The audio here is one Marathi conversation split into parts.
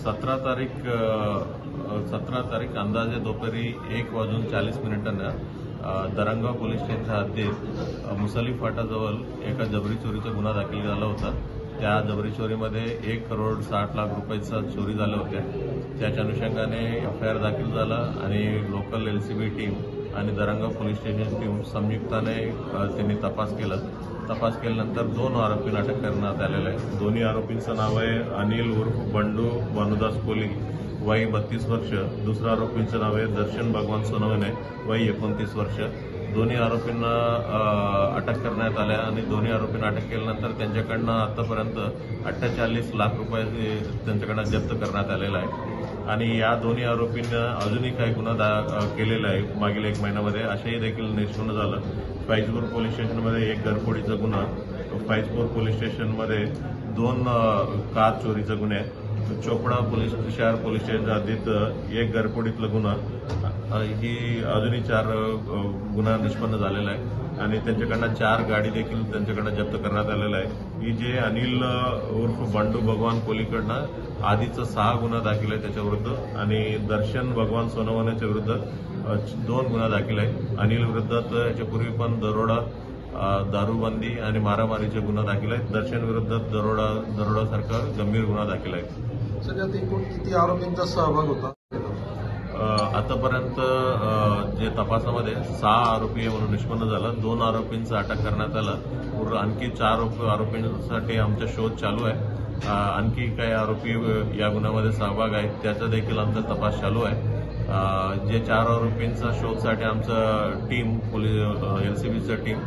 17 तारीख अंदाजे दुपारी 1:40 दरंगाव पोलीस स्टेशनच्या हद्दीत मुसली फाटाजवळ एका जबरी चोरीचा गुन्हा दाखल झाला होता। त्या जबरी चोरीमध्ये 1,60,00,000 रुपयाचा चोरी झाल्या होत्या। त्याच्या अनुषंगाने एफआयआर दाखल झाला आणि लोकल एलसीबी टीम आणि दरंगाव पोलीस स्टेशन टीम संयुक्ताने त्यांनी तपास केल्यानंतर 2 आरोपींना अटक करण्यात आलेले आहे। दोन्ही आरोपींचं नाव आहे अनिल उर्फ बंडू भानुदास कोली वय 32 वर्ष। दुसऱ्या आरोपींचं नाव आहे दर्शन भगवान सोनवणे वय 29 वर्ष। दोन्ही आरोपींना अटक करण्यात आल्या आणि दोन्ही आरोपींना अटक केल्यानंतर त्यांच्याकडनं आतापर्यंत 48 लाख रुपये त्यांच्याकडनं जप्त करण्यात आलेला आहे। आणि या दोन्ही आरोपींना अजूनही काही गुन्हा केलेला आहे मागील 1 महिन्यामध्ये, असेही देखील निष्पन्न झालं। फैजपूर पोलीस स्टेशनमध्ये 1 घरफोडीचा गुन्हा, फैजपूर पोलीस स्टेशनमध्ये 2 कार चोरीचा गुन्हे, चोपडा शहर पोलीस स्टेशनच्या हद्दीत 1 घरफोडीतला गुन्हा, ही अजूनही 4 गुन्हा निष्पन्न झालेला आहे। आणि त्यांच्याकडनं 4 गाडी देखील त्यांच्याकडनं जप्त करण्यात आलेला आहे। ही जे अनिल उर्फ बंडू भगवान कोलीकडनं आधीचं 6 गुन्हा दाखल आहे त्याच्याविरुद्ध, आणि दर्शन भगवान सोनवणेच्या विरुद्ध 2 गुन्हा दाखल आहे। अनिल विरुद्ध याच्यापूर्वी पण दरोडा, दारूबंदी आणि मारामारीचे गुन्हा दाखल आहेत। दर्शन विरुद्ध दरोडासारखा गंभीर गुन्हा दाखल आहे। सगळ्यात एकूण किती आरोपींचा सहभाग होता? आतापर्यंत जे तपासामध्ये 6 आरोपी म्हणून निष्पन्न झाला। 2 आरोपींचा अटक करण्यात आला। आणखी 4 आरोपींसाठी आमचा शोध चालू आहे। आणखी काही आरोपी या गुन्ह्यामध्ये सहभाग आहेत त्याचा देखील आमचा तपास चालू आहे। जे 4 आरोपींचा शोधसाठी आमचं टीम एलसीबीचं टीम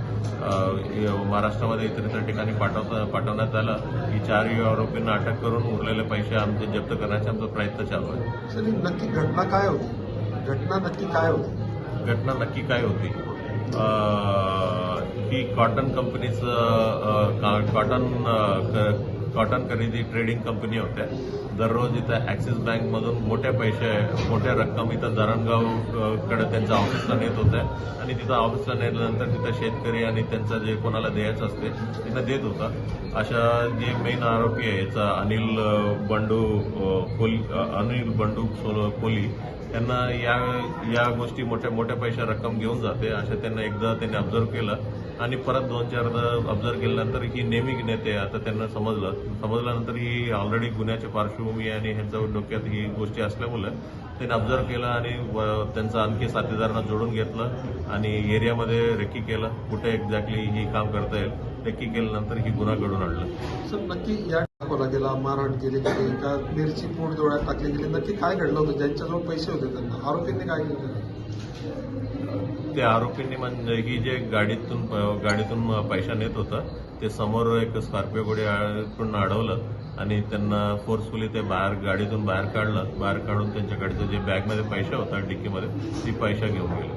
महाराष्ट्रामध्ये इतर ठिकाणी पाठवण्यात आलं। ही 4 आरोपींना अटक करून उरलेले पैसे आमचे जप्त करण्याचा आमचा प्रयत्न चालू आहे। सर, नक्की घटना काय होती? घटना नक्की काय होती? ही कॉटन कंपनीचं कॉटन खरेदी ट्रेडिंग कंपनी होत्या। दररोज इथं ॲक्सिस बँकमधून मोठ्या रक्कम इथं धरणगावकडे त्यांच्या ऑफिसला नेत होत्या आणि तिथं ऑफिसला नेल्यानंतर तिथं शेतकरी आणि त्यांचं जे कोणाला द्यायचं असते तिथं देत होता। अशा जे मेन आरोपी आहे याचा अनिल बंडू कोली त्यांना या गोष्टी मोठ्या पैशा रक्कम घेऊन जाते असं त्यांना एकदा त्यांनी ऑब्झर्व केलं आणि परत 2-4दा ऑब्झर्व केल्यानंतर ही नेहमी नेते आता त्यांना समजल्यानंतर ही ऑलरेडी गुन्ह्याची पार्श्वभूमी आणि ह्यांच्या डोक्यात ही गोष्टी असल्यामुळे त्यांनी ऑब्झर्व केलं आणि त्यांचा आणखी साथीदारांना जोडून घेतलं आणि एरियामध्ये रेकी केलं, कुठे एक्झॅक्टली ही काम करता येईल रेकी केल्यानंतर ही गुन्हा घडून आणला। सर, नक्की या दाखवला गेला, मारहाण केली गेली का, मिरची पोट डोळ्यात टाकली गेली, नक्की काय घडलं होतं? ज्यांच्याजवळ पैसे होते त्यांना आरोपींनी काय केलं? त्या आरोपींनी म्हणजे ही जे गाडीतून पैसा नेत होता ते समोर एक स्कॉर्पिओ गाडीतून अडवलं आणि त्यांना फोर्सफुली ते गाडीतून बाहेर काढून त्यांच्याकडचे जे बॅगमध्ये पैसा होता डिक्कीमध्ये ती पैसा घेऊन गेले।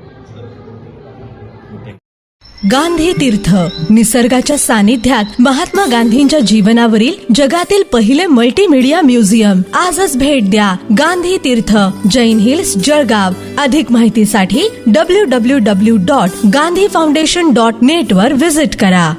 गांधी तीर्थ निसर्गाच्या सानिध्यात महात्मा गांधींच्या जीवनावरील जगातील पहिले मल्टीमीडिया म्युझियम। आजच भेट द्या गांधी तीर्थ, जैन हिल्स, जळगाव। अधिक माहितीसाठी www.gandhifoundation.net वर व्हिजिट करा।